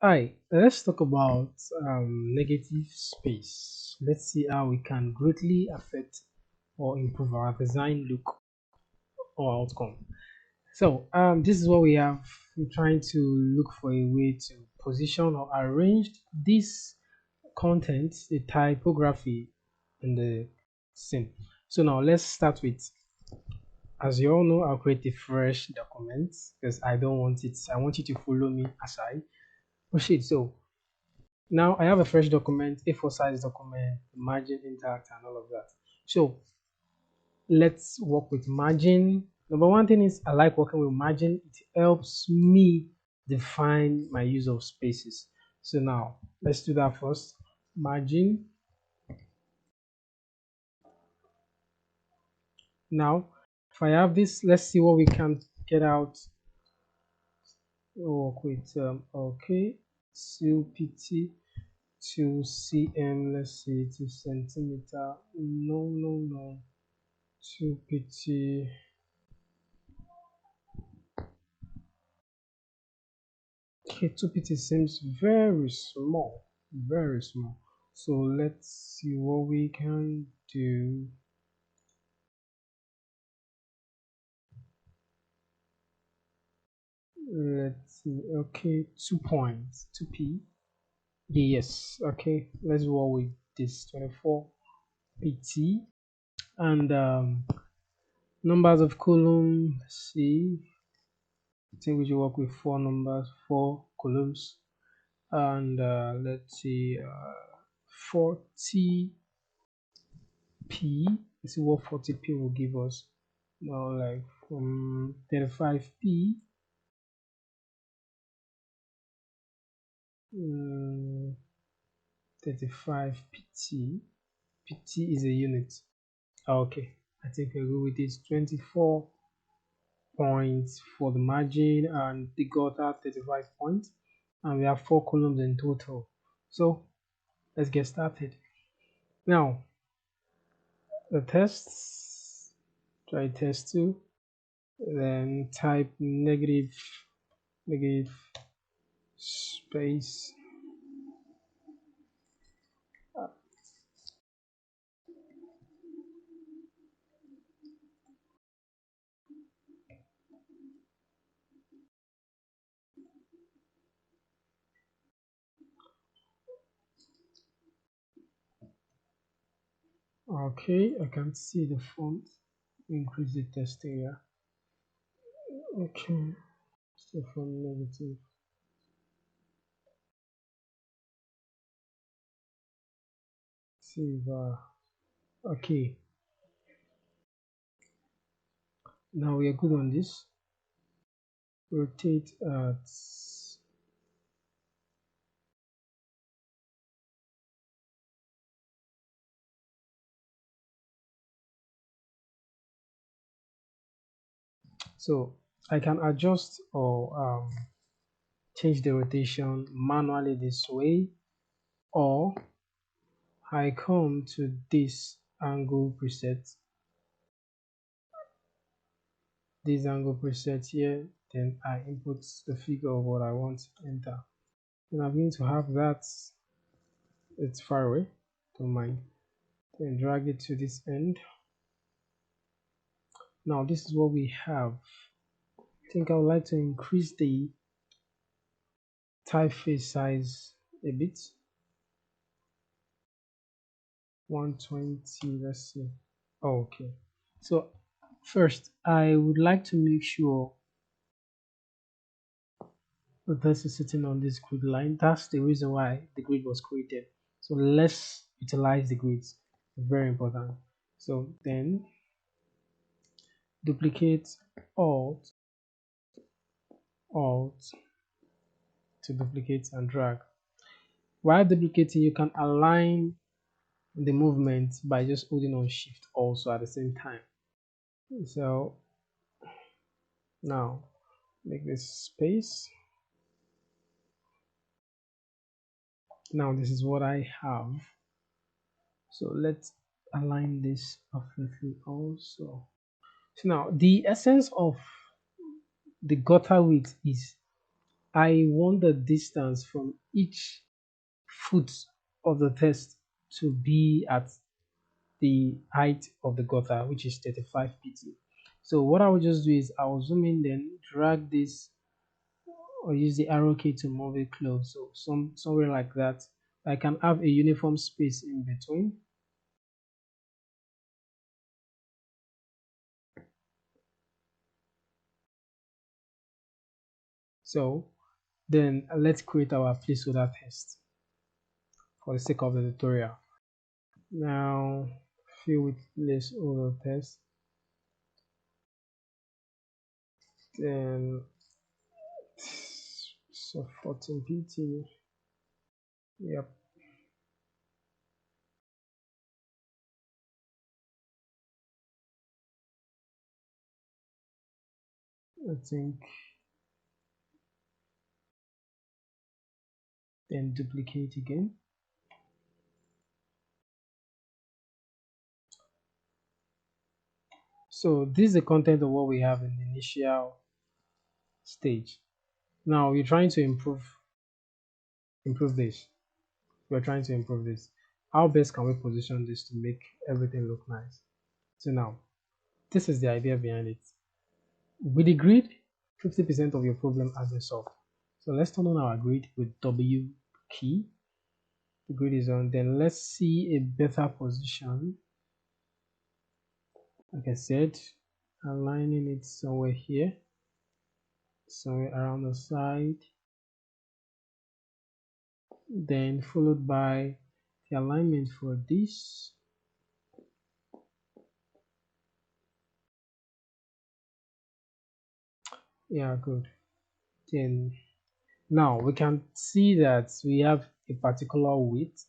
Hi, let's talk about negative space. Let's see how we can greatly affect or improve our design look or outcome. So, this is what we have. We're trying to look for a way to position or arrange this content, the typography in the scene. So now let's start with, as you all know, I'll create a fresh document because I don't want it. I want you to follow me as I proceed. So now I have a fresh document, A4 size document, margin intact, and all of that. So let's work with margin. Number one thing is I like working with margin. It helps me define my use of spaces. So now let's do that first. Margin. Now, if I have this, let's see what we can get out. Work with okay, 2pt, 2 cm. Let's see, 2 centimeter. No. 2pt. Okay, 2pt seems very small, very small. So let's see what we can do. Let's see. Okay, 2 points, 2p. Yes. Okay, let's work with this 24pt and numbers of column. Let's see. I think we should work with four numbers, four columns, and let's see, 40p. Let's see what 40p will give us. Now, like from 35p, 35pt. pt is a unit. Okay, I think I go with this 24 points for the margin, and the gutter 35 points, and we have four columns in total. So let's get started. Now the tests, try test 2, then type negative space. Okay, I can see the font. Increase the text area. Okay, so from negative. Silver. Okay, now we are good on this. Rotate at, so I can adjust or change the rotation manually this way, or I come to this angle preset, here, then I input the figure of what I want to enter. And I'm going to have that, it's far away, don't mind. Then drag it to this end. Now this is what we have. I think I would like to increase the typeface size a bit. 120, let's see. Oh, okay. So first, I would like to make sure that this is sitting on this grid line. That's the reason why the grid was created. So let's utilize the grids. Very important. So then duplicate, alt, alt to duplicate and drag. While duplicating, you can align the movement by just holding on shift also at the same time. So now make this space. Now this is what I have. So let's align this perfectly also. So now the essence of the gutter width is I want the distance from each foot of the test to be at the height of the gutter, which is 35 pt. So what I will just do is I will zoom in, then drag this or use the arrow key to move it close. So somewhere like that, I can have a uniform space in between. So then let's create our placeholder test for the sake of the tutorial. Now fill with placeholder test, then so 14 pt. Yep. I think then duplicate again. So this is the content of what we have in the initial stage. Now we're trying to improve this. We're trying to improve this. How best can we position this to make everything look nice? So now this is the idea behind it. With the grid, 50% of your problem has been solved. So let's turn on our grid with W key. The grid is on. Then let's see a better position. Like I said, aligning it somewhere here, somewhere around the side, then followed by the alignment for this. Yeah, good. Then now we can see that we have a particular width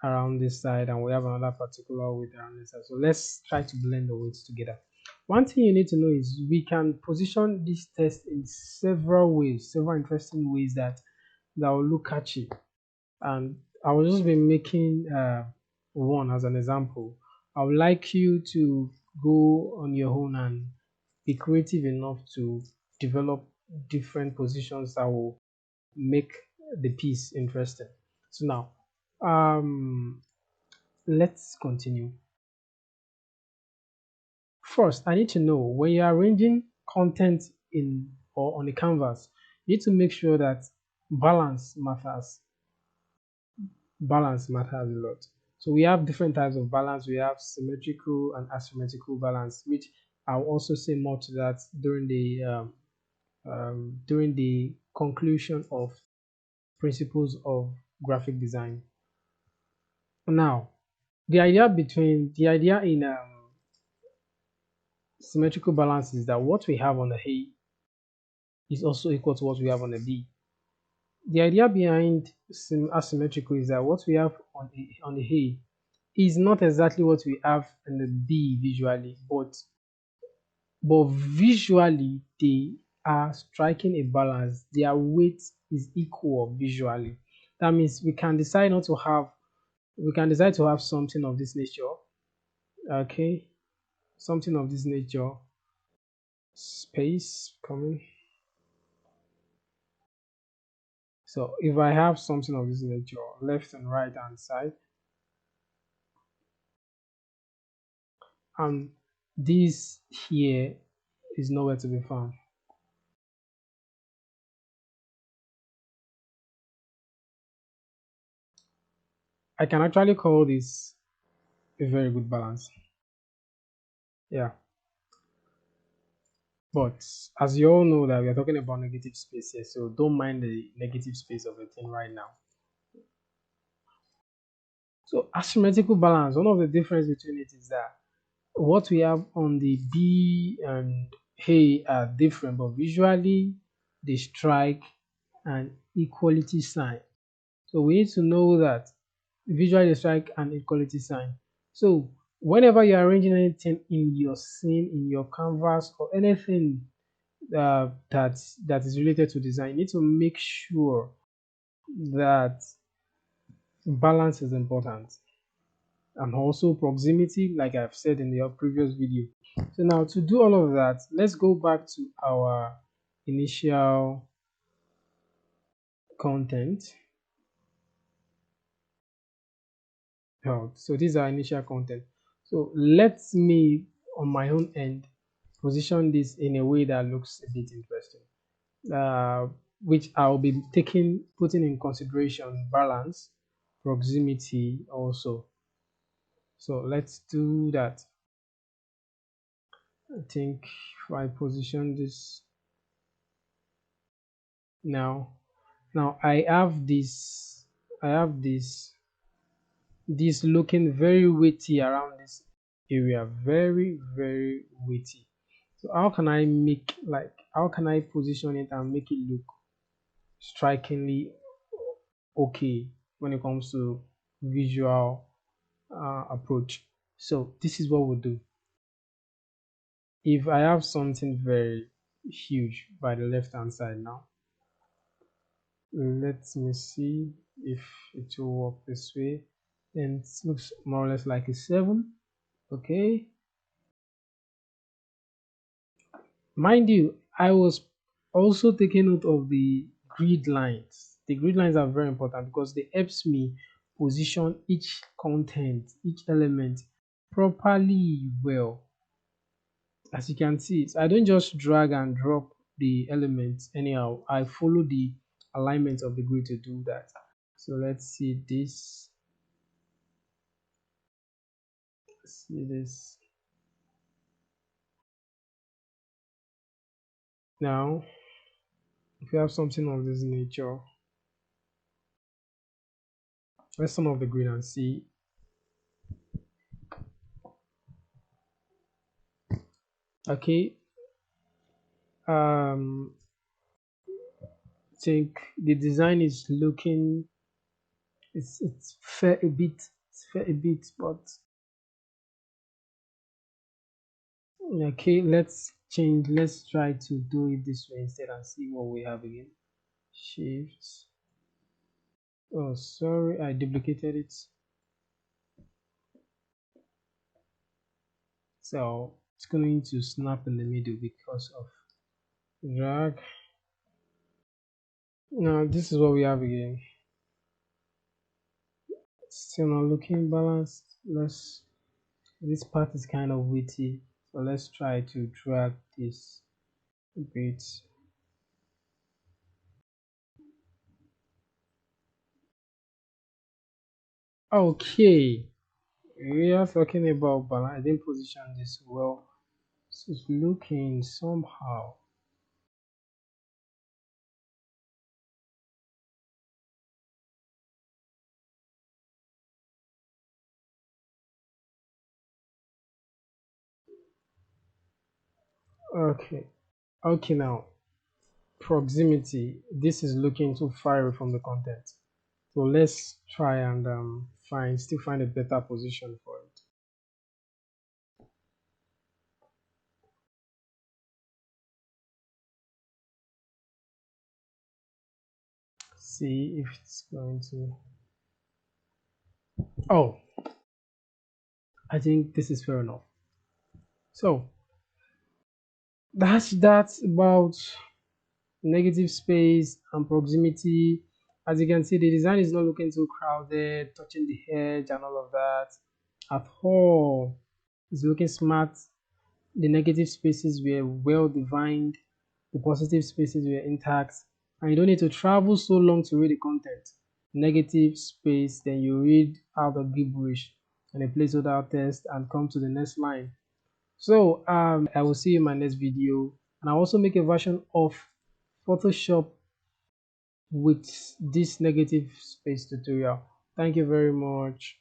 around this side and we have another particular width around this side. So let's try to blend the widths together. One thing you need to know is we can position this test in several ways, several interesting ways that will look catchy. And I will just be making one as an example. I would like you to go on your own and be creative enough to develop different positions that will make the piece interesting. So now, let's continue. First, I need to know when you're arranging content in or on the canvas, you need to make sure that balance matters. Balance matters a lot. So we have different types of balance. We have symmetrical and asymmetrical balance, which I'll also say more to that during the conclusion of principles of graphic design. Now, the idea in symmetrical balance is that what we have on the A is also equal to what we have on the B. The idea behind asymmetrical is that what we have on the A is not exactly what we have in the B visually, but visually they are striking a balance. Their weight is equal visually. That means we can decide to have something of this nature. Okay, something of this nature. Space coming. So if I have something of this nature, left and right hand side, and this here is nowhere to be found. I can actually call this a very good balance. Yeah. But as you all know that we are talking about negative space here, so don't mind the negative space of the thing right now. So asymmetrical balance, one of the difference between it is that what we have on the B and A are different, but visually they strike an equality sign. So we need to know that visually they strike an equality sign. So whenever you're arranging anything in your scene, in your canvas, or anything that is related to design, you need to make sure that balance is important, and also proximity, like I've said in the previous video. So now to do all of that, let's go back to our initial content health. So these are initial content. So let me on my own end position this in a way that looks a bit interesting. uh, which I'll be putting in consideration balance, proximity also. So let's do that. I think if I position this now, now I have this looking very weighty around this area, very weighty. So how can I position it and make it look strikingly okay when it comes to visual approach. So this is what we'll do. If I have something very huge by the left hand side now, let me see if it will work this way. And it looks more or less like a 7. Okay. Mind you, I was also taking note of the grid lines. The grid lines are very important because they helps me position each content, each element properly well. As you can see, I don't just drag and drop the elements anyhow. I follow the alignment of the grid to do that. So let's see this. See this. Now, if you have something of this nature, let's turn off the grid and see. Okay. Um, I think the design is looking. It's fair a bit. It's fair a bit, but okay. Let's change. Let's try to do it this way instead and see what we have again. Shift. Oh, sorry, I duplicated it. So it's going to snap in the middle because of drag. Now this is what we have again. Still not looking balanced. Let's This part is kind of witty, so let's try to drag this a bit. Okay, we are talking about balance. I didn't position this well. So it's looking somehow. Okay, okay now. Proximity. This is looking too far away from the content. So let's try and still find a better position for it. See if it's going to. Oh, I think this is fair enough. So that's about negative space and proximity. As you can see, the design is not looking too crowded, touching the edge and all of that at all. It's looking smart. The negative spaces were well defined, the positive spaces were intact, and you don't need to travel so long to read the content. Negative space, then you read out the gibberish and a placeholder test and come to the next line. So I will see you in my next video, and I'll also make a version of Photoshop with this negative space tutorial. Thank you very much.